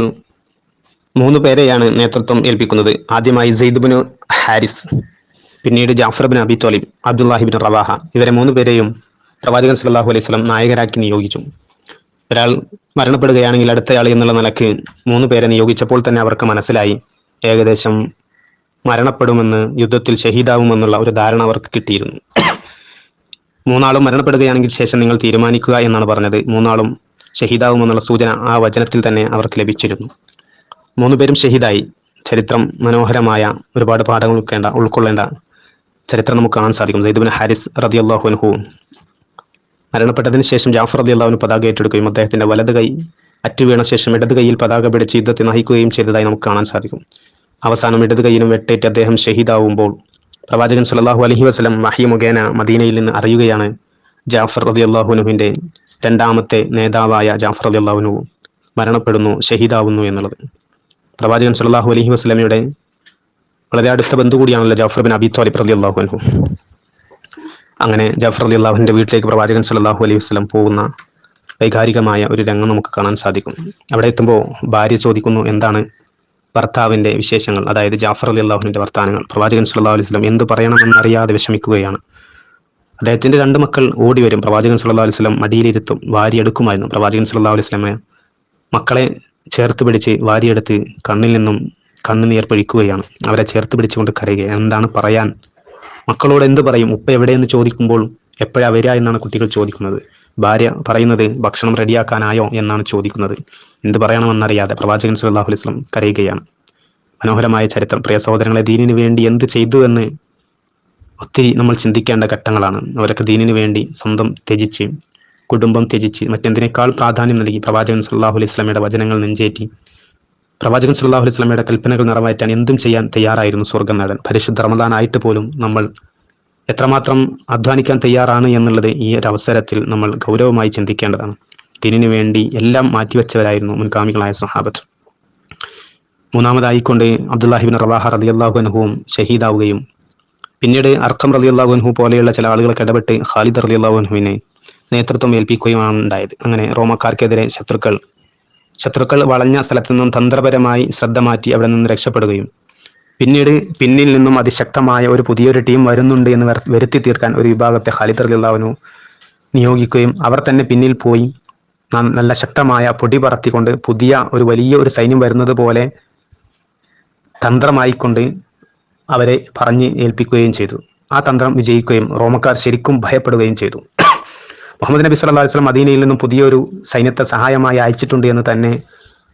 3 പേരെയാണ് നേതൃത്വം ഏൽപ്പിക്കുന്നത്. ആദ്യമായി സെയ്ദ് ബിൻ ഹാരിസ്, പിന്നീട് Jafar bin Abi Talib, Abdullahi bin Rawaha, ഇവരെ 3 പേരെയും പ്രവാചകൻ സല്ലല്ലാഹു അലൈഹി വസല്ലം നായകരാക്കി നിയോഗിച്ചു. ഒരാൾ മരണപ്പെടുകയാണെങ്കിൽ അടുത്തയാൾ എന്നുള്ള നിലക്ക് 3 പേരെ നിയോഗിച്ചപ്പോൾ തന്നെ അവർക്ക് മനസ്സിലായി ഏകദേശം മരണപ്പെടുമെന്ന്, യുദ്ധത്തിൽ ഷഹീദാവുമെന്നുള്ള ഒരു ധാരണ അവർക്ക് കിട്ടിയിരുന്നു. 3 ആളും മരണപ്പെടുകയാണെങ്കിൽ ശേഷം നിങ്ങൾ തീരുമാനിക്കുക എന്നാണ് പറഞ്ഞത്. 3 ആളും ഷഹീദാവുമെന്നുള്ള സൂചന ആ വചനത്തിൽ തന്നെ അവർക്ക് ലഭിച്ചിരുന്നു. 3 പേരും ഷഹീദായി. ചരിത്രം മനോഹരമായ ഒരുപാട് പാഠങ്ങൾ ഉൾക്കൊള്ളേണ്ട ചരിത്രം നമുക്ക് കാണാൻ സാധിക്കും. സെയ്ദ് ബിൻ ഹാരിസ് റളിയല്ലാഹു അൻഹു മരണപ്പെട്ടതിന് ശേഷം ജാഫർ റളിയല്ലാഹു അൻഹു പതാക ഏറ്റെടുക്കുകയും അദ്ദേഹത്തിന്റെ വലത് കൈ അറ്റുവീണ ശേഷം ഇടത് കൈയിൽ പതാക പിടിച്ച് യുദ്ധത്തെ നയിക്കുകയും ചെയ്തതായി നമുക്ക് കാണാൻ സാധിക്കും. അവസാനം ഇടത് കൈയിലും വെട്ടേറ്റ് അദ്ദേഹം ഷഹീദാവുമ്പോൾ പ്രവാചകൻ സല്ലല്ലാഹു അലൈഹി വസല്ലം വഹി മുഖേന മദീനയിൽ നിന്ന് അറിയുകയാണ്, ജാഫർ റളിയല്ലാഹു അൻഹുവിന്റെ 2ാമത്തെ നേതാവായ ജാഫർ റളിയല്ലാഹു അൻഹു മരണപ്പെടുന്നു, ഷഹീദാവുന്നു എന്നുള്ളത്. പ്രവാചകൻ സല്ലല്ലാഹു അലൈഹി വസല്ലമയുടെ വളരെ അടുത്ത ബന്ധു കൂടിയാണല്ലോ ജാഫർ ബിൻ അബി ത്വാലിബ് റളിയല്ലാഹു അൻഹു. അങ്ങനെ ജാഫർ റളിയല്ലാഹുവിന്റെ വീട്ടിലേക്ക് പ്രവാചകൻ സല്ലല്ലാഹു അലൈഹി വസല്ലം പോകുന്ന വൈകാരികമായ ഒരു രംഗം നമുക്ക് കാണാൻ സാധിക്കും. അവിടെ എത്തുമ്പോൾ ഭാര്യ ചോദിക്കുന്നു, എന്താണ് ഭർത്താവിന്റെ വിശേഷങ്ങൾ, അതായത് ജാഫർ റളിയല്ലാഹുവിന്റെ വർത്താനങ്ങൾ. പ്രവാചകൻ സല്ലല്ലാഹു അലൈഹി വസല്ലം എന്ത് പറയണമെന്നറിയാതെ വിഷമിക്കുകയാണ്. അദ്ദേഹത്തിന്റെ 2 മക്കൾ ഓടി വരും. പ്രവാചകൻ സല്ലല്ലാഹു അലൈഹി വസല്ലം മടിയിലിരുത്തും, വാരിയെടുക്കുമായിരുന്നു. പ്രവാചകൻ സല്ലല്ലാഹു അലൈഹി വസല്ലം മക്കളെ ചേർത്ത് പിടിച്ച് വാരിയെടുത്ത് കണ്ണിൽ നിന്നും കണ്ണുനീർ പൊഴിക്കുകയാണ്. അവരെ ചേർത്ത് പിടിച്ചുകൊണ്ട് കരയുക. എന്താണ് പറയാൻ, മക്കളോട് എന്ത് പറയും? ഉപ്പ എവിടെയെന്ന് ചോദിക്കുമ്പോൾ എപ്പോഴാ വരിക എന്നാണ് കുട്ടികൾ ചോദിക്കുന്നത്. ഭാര്യ പറയുന്നത് ഭക്ഷണം റെഡിയാക്കാനായോ എന്നാണ് ചോദിക്കുന്നത്. എന്ത് പറയണമെന്നറിയാതെ പ്രവാചകൻ സല്ലല്ലാഹു അലൈഹി വസല്ലം കരയുകയാണ്. മനോഹരമായ ചരിത്രം. പ്രിയ സഹോദരങ്ങളെ, ദീനിന് വേണ്ടി എന്ത് ചെയ്തു എന്ന് ഒത്തിരി നമ്മൾ ചിന്തിക്കേണ്ട ഘട്ടങ്ങളാണ്. അവരൊക്കെ ദീനിന് വേണ്ടി സ്വന്തം ത്യജിച്ച്, കുടുംബം ത്യജിച്ച്, മറ്റെന്തിനേക്കാൾ പ്രാധാന്യം നൽകി പ്രവാചകൻ സല്ലല്ലാഹു അലൈഹി വസല്ലമയുടെ വചനങ്ങൾ നെഞ്ചേറ്റി പ്രവാചകൻ സല്ലല്ലാഹു അലൈഹി വസല്ലമയുടെ കൽപ്പനകൾ നിറവേറ്റാൻ എന്തും ചെയ്യാൻ തയ്യാറായിരുന്നു സ്വർഗ്ഗം നേടാൻ. പരിശുദ്ധ റമദാൻ ആയിട്ട് പോലും നമ്മൾ എത്രമാത്രം അധ്വാനിക്കാൻ തയ്യാറാണ് എന്നുള്ളത് ഈ ഒരു അവസരത്തിൽ നമ്മൾ ഗൗരവമായി ചിന്തിക്കേണ്ടതാണ്. ദീനിനു വേണ്ടി എല്ലാം മാറ്റിവെച്ചവരായിരുന്നു മുൻഗാമികളായ സ്വഹാബത്ത്. 3ാമതായിക്കൊണ്ട് അബ്ദുല്ലാഹി ബിൻ റവാഹ റളിയല്ലാഹു അൻഹുവും ഷഹീദാവുകയും പിന്നീട് അർഖം റളിയല്ലാഹു അൻഹു പോലെയുള്ള ചില ആളുകൾക്ക് ഇടപെട്ട് ഖാലിദ് റളിയല്ലാഹു അൻഹുവിനെ നേതൃത്വം ഏൽപ്പിക്കുകയുമാണ് ഉണ്ടായത്. അങ്ങനെ റോമക്കാർക്കെതിരെ ശത്രുക്കൾ വളഞ്ഞ സ്ഥലത്തു നിന്നും തന്ത്രപരമായി ശ്രദ്ധ മാറ്റി അവിടെ നിന്ന് രക്ഷപ്പെടുകയും പിന്നീട് പിന്നിൽ നിന്നും അതിശക്തമായ ഒരു പുതിയൊരു ടീം വരുന്നുണ്ട് എന്ന് വരുത്തി തീർക്കാൻ ഒരു വിഭാഗത്തെ ഖാലിദ് റളിയല്ലാഹു അൻഹു നിയോഗിക്കുകയും അവർ തന്നെ പിന്നിൽ പോയി നല്ല ശക്തമായ പൊടി പറത്തിക്കൊണ്ട് പുതിയ വലിയ ഒരു സൈന്യം വരുന്നത് പോലെ തന്ത്രമായിക്കൊണ്ട് അവരെ പറഞ്ഞ് ഏൽപ്പിക്കുകയും ചെയ്തു. ആ തന്ത്രം വിജയിക്കുകയും റോമക്കാർ ശരിക്കും ഭയപ്പെടുകയും ചെയ്തു. മുഹമ്മദ് നബി സല്ലല്ലാഹു അലൈഹി വസല്ലം മദീനയിൽ നിന്നും പുതിയൊരു സൈന്യത്തെ സഹായമായി അയച്ചിട്ടുണ്ട് എന്ന് തന്നെ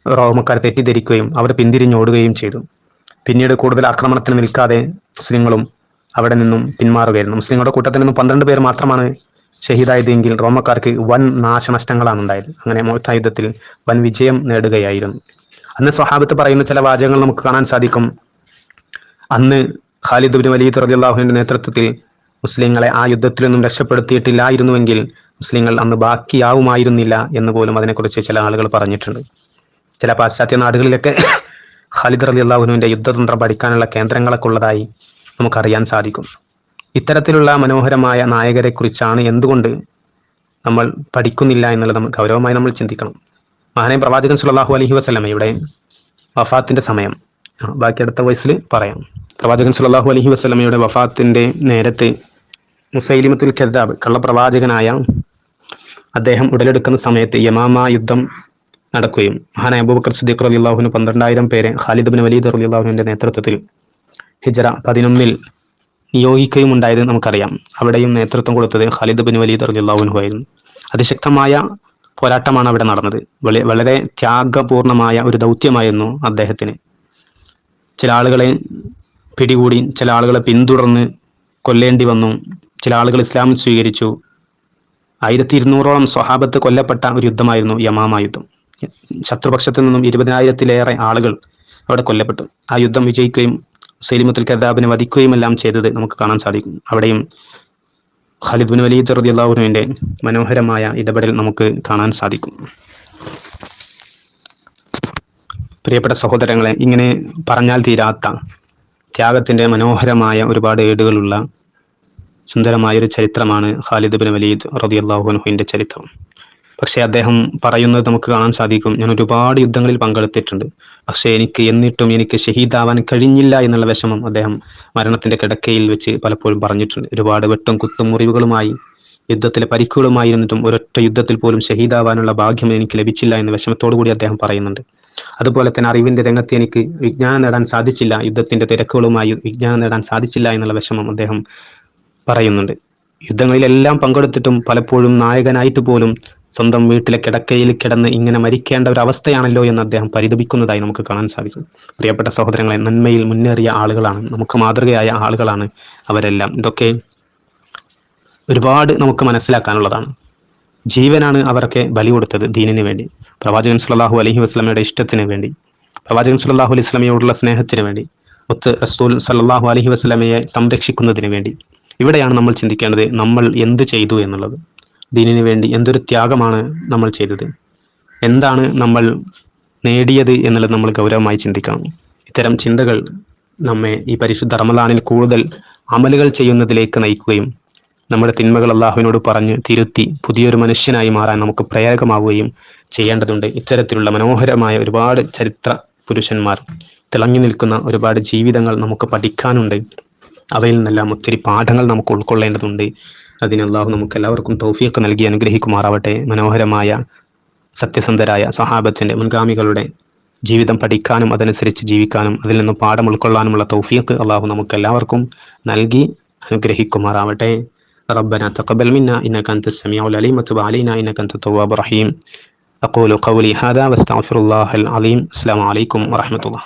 റോമക്കാർ തെറ്റിദ്ധരിക്കുകയും അവർ പിന്തിരിഞ്ഞോടുകയും ചെയ്തു. പിന്നീട് കൂടുതൽ ആക്രമണത്തിന് നിൽക്കാതെ മുസ്ലിങ്ങളും അവിടെ നിന്നും പിന്മാറുകയായിരുന്നു. മുസ്ലിങ്ങളുടെ കൂട്ടത്തിൽ നിന്നും 12 പേർ മാത്രമാണ് ഷഹീദായതെങ്കിൽ റോമക്കാർക്ക് വൻ നാശനഷ്ടങ്ങളാണ് ഉണ്ടായത്. അങ്ങനെ മുഅ്ത യുദ്ധത്തിൽ വൻ വിജയം നേടുകയായിരുന്നു. അന്ന് സ്വഹാബത്ത് പറയുന്ന ചില വാചകങ്ങൾ നമുക്ക് കാണാൻ സാധിക്കും. അന്ന് ഖാലിദ് ഇബ്നു വലീദ് റളിയല്ലാഹു അൻഹുവിന്റെ നേതൃത്വത്തിൽ മുസ്ലിങ്ങളെ ആ യുദ്ധത്തിൽ നിന്നും രക്ഷപ്പെടുത്തിയിട്ടില്ലായിരുന്നുവെങ്കിൽ മുസ്ലിങ്ങൾ അന്ന് ബാക്കിയാവുമായിരുന്നില്ല എന്ന് പോലും അതിനെക്കുറിച്ച് ചില ആളുകൾ പറഞ്ഞിട്ടുണ്ട്. ചില പാശ്ചാത്യ നാടുകളിലൊക്കെ ഖാലിദ് റളിയല്ലാഹു അൻഹുവിന്റെ യുദ്ധതന്ത്രം പഠിക്കാനുള്ള കേന്ദ്രങ്ങളൊക്കെ ഉള്ളതായി നമുക്കറിയാൻ സാധിക്കും. ഇത്തരത്തിലുള്ള മനോഹരമായ നായകരെ കുറിച്ചാണ് എന്തുകൊണ്ട് നമ്മൾ പഠിക്കുന്നില്ല എന്നുള്ളത് നമ്മൾ ഗൗരവമായി നമ്മൾ ചിന്തിക്കണം. മഹാനായ പ്രവാചകൻ സല്ലല്ലാഹു അലൈഹി വസല്ലമയുടെ വഫാത്തിന്റെ സമയം ബാക്കി അടുത്ത വയസ്സിൽ പറയാം. പ്രവാചകൻ സല്ലല്ലാഹു അലൈഹി വസല്ലമയുടെ വഫാത്തിന്റെ നേരത്തെ മുസൈലിമത്തുൽ കദ്ദാബ് കള്ളപ്രവാചകനായ അദ്ദേഹം ഉടലെടുക്കുന്ന സമയത്ത് യമാമ യുദ്ധം നടക്കുകയും മഹാനായ അബൂബക്കർ സിദ്ദീഖ് റളിയല്ലാഹു അൻഹു 12,000 പേരെ ഖാലിദ് ഇബ്നു വലീദ് റളിയല്ലാഹു അൻഹുവിന്റെ നേതൃത്വത്തിൽ ഹിജ്റ 11 നിയോഗിക്കുകയും ഉണ്ടായത് നമുക്കറിയാം. അവിടെയും നേതൃത്വം കൊടുത്തത് ഖാലിദ് ഇബ്നു വലീദ് റളിയല്ലാഹു അൻഹു ആയിരുന്നു. അതിശക്തമായ പോരാട്ടമാണ് അവിടെ നടന്നത്. വളരെ ത്യാഗപൂർണമായ ഒരു ദൗത്യമായിരുന്നു അദ്ദേഹത്തിന്. ചില ആളുകളെ പിടികൂടി, ചില ആളുകളെ പിന്തുടർന്ന് കൊല്ലേണ്ടി വന്നു, ചില ആളുകൾ ഇസ്ലാം സ്വീകരിച്ചു. 1200ഓളം സ്വഹാബത്ത് കൊല്ലപ്പെട്ട ഒരു യുദ്ധമായിരുന്നു യമാമ യുദ്ധം. ശത്രുപക്ഷത്തു നിന്നും 20,000-ലേറെ ആളുകൾ അവിടെ കൊല്ലപ്പെട്ടു. ആ യുദ്ധം വിജയിക്കുകയും മുസൈലിമത്തുൽ കദ്ദാബിനെ വധിക്കുകയും എല്ലാം ചെയ്തത് നമുക്ക് കാണാൻ സാധിക്കും. അവിടെയും ഖാലിദ് ഇബ്നു വലീദ് റളിയല്ലാഹു അൻഹുവിന്റെ മനോഹരമായ ഇടപെടൽ നമുക്ക് കാണാൻ സാധിക്കും. പ്രിയപ്പെട്ട സഹോദരങ്ങളെ, ഇങ്ങനെ പറഞ്ഞാൽ തീരാത്ത ത്യാഗത്തിന്റെ മനോഹരമായ ഒരുപാട് ഏടുകളുള്ള സുന്ദരമായൊരു ചരിത്രമാണ് ഖാലിദ് ഇബ്നു വലീദ് റളിയല്ലാഹു അൻഹുവിന്റെ ചരിത്രം. പക്ഷേ അദ്ദേഹം പറയുന്നത് നമുക്ക് കാണാൻ സാധിക്കും, ഞാൻ ഒരുപാട് യുദ്ധങ്ങളിൽ പങ്കെടുത്തിട്ടുണ്ട്, പക്ഷേ എന്നിട്ടും എനിക്ക് ഷഹീദാവാൻ കഴിഞ്ഞില്ല എന്നുള്ള വിഷമം അദ്ദേഹം മരണത്തിന്റെ കിടക്കയിൽ വെച്ച് പലപ്പോഴും പറഞ്ഞിട്ടുണ്ട്. ഒരുപാട് വെട്ടും കുത്തും മുറിവുകളുമായി യുദ്ധത്തിലെ പരിക്കുകളുമായിരുന്നിട്ടും ഒരൊറ്റ യുദ്ധത്തിൽ പോലും ഷഹീദാവാനുള്ള ഭാഗ്യം എനിക്ക് ലഭിച്ചില്ല എന്ന വിഷമത്തോടു കൂടി അദ്ദേഹം പറയുന്നുണ്ട്. അതുപോലെ തന്നെ അറിവിന്റെ രംഗത്ത് എനിക്ക് വിജ്ഞാനം നേടാൻ സാധിച്ചില്ല, യുദ്ധത്തിന്റെ തിരക്കുകളുമായി വിജ്ഞാനം നേടാൻ സാധിച്ചില്ല എന്നുള്ള വിഷമം അദ്ദേഹം പറയുന്നുണ്ട്. യുദ്ധങ്ങളിലെല്ലാം പങ്കെടുത്തിട്ടും പലപ്പോഴും നായകനായിട്ട് പോലും സ്വന്തം വീട്ടിലെ കിടക്കയിൽ കിടന്ന് ഇങ്ങനെ മരിക്കേണ്ട ഒരു അവസ്ഥയാണല്ലോ എന്ന് അദ്ദേഹം പരിതപിക്കുന്നതായി നമുക്ക് കാണാൻ സാധിക്കും. പ്രിയപ്പെട്ട സഹോദരങ്ങളെ, നന്മയിൽ മുന്നേറിയ ആളുകളാണ്, നമുക്ക് മാതൃകയായ ആളുകളാണ് അവരെല്ലാം. ഇതൊക്കെ ഒരുപാട് നമുക്ക് മനസ്സിലാക്കാനുള്ളതാണ്. ജീവനാണ് അവരൊക്കെ ബലി കൊടുത്തത് ദീനിന് വേണ്ടി, പ്രവാചകൻ സല്ലല്ലാഹു അലൈഹി വസല്ലമയുടെ ഇഷ്ടത്തിന് വേണ്ടി, പ്രവാചകൻ സല്ലല്ലാഹു അലൈഹി വസല്ലമയോടുള്ള സ്നേഹത്തിന് വേണ്ടി, റസൂൽ സല്ലല്ലാഹു അലൈഹി വസല്ലമയെ സംരക്ഷിക്കുന്നതിന് വേണ്ടി. ഇവിടെയാണ് നമ്മൾ ചിന്തിക്കേണ്ടത്, നമ്മൾ എന്ത് ചെയ്തു എന്നുള്ളത്. ദീനിന് വേണ്ടി എന്തൊരു ത്യാഗമാണ് നമ്മൾ ചെയ്തത്, എന്താണ് നമ്മൾ നേടിയത് എന്നുള്ളത് നമ്മൾ ഗൗരവമായി ചിന്തിക്കണം. ഇത്തരം ചിന്തകൾ നമ്മെ ഈ പരിശുദ്ധ റമളാനിൽ കൂടുതൽ അമലുകൾ ചെയ്യുന്നതിലേക്ക് നയിക്കുകയും നമ്മുടെ തിന്മകൾ അള്ളാഹുവിനോട് പറഞ്ഞ് തിരുത്തി പുതിയൊരു മനുഷ്യനായി മാറാൻ നമുക്ക് പ്രേരകമാവുകയും ചെയ്യേണ്ടതുണ്ട്. ഇത്തരത്തിലുള്ള മനോഹരമായ ഒരുപാട് ചരിത്ര പുരുഷന്മാർ, തിളങ്ങി നിൽക്കുന്ന ഒരുപാട് ജീവിതങ്ങൾ നമുക്ക് പഠിക്കാനുണ്ട്. അവയിൽ നിന്നെല്ലാം ഒത്തിരി പാഠങ്ങൾ നമുക്ക് ഉൾക്കൊള്ളേണ്ടതുണ്ട്. അതിന് അള്ളാഹു നമുക്ക് എല്ലാവർക്കും തൗഫീഖ് നൽകി അനുഗ്രഹിക്കുമാറാവട്ടെ. മനോഹരമായ സത്യസന്ധരായ സ്വഹാബത്തിന്റെ മുൻഗാമികളുടെ ജീവിതം പഠിക്കാനും അതനുസരിച്ച് ജീവിക്കാനും അതിൽ നിന്ന് പാഠം ഉൾക്കൊള്ളാനുമുള്ള തൗഫീഖ് അള്ളാഹു നമുക്ക് എല്ലാവർക്കും നൽകി അനുഗ്രഹിക്കുമാറാവട്ടെ. ربنا تقبل منا إنك أنت السميع العليم وتب علينا إنك أنت التواب الرحيم. أقول قولي هذا واستغفر الله العظيم. السلام عليكم ورحمة الله.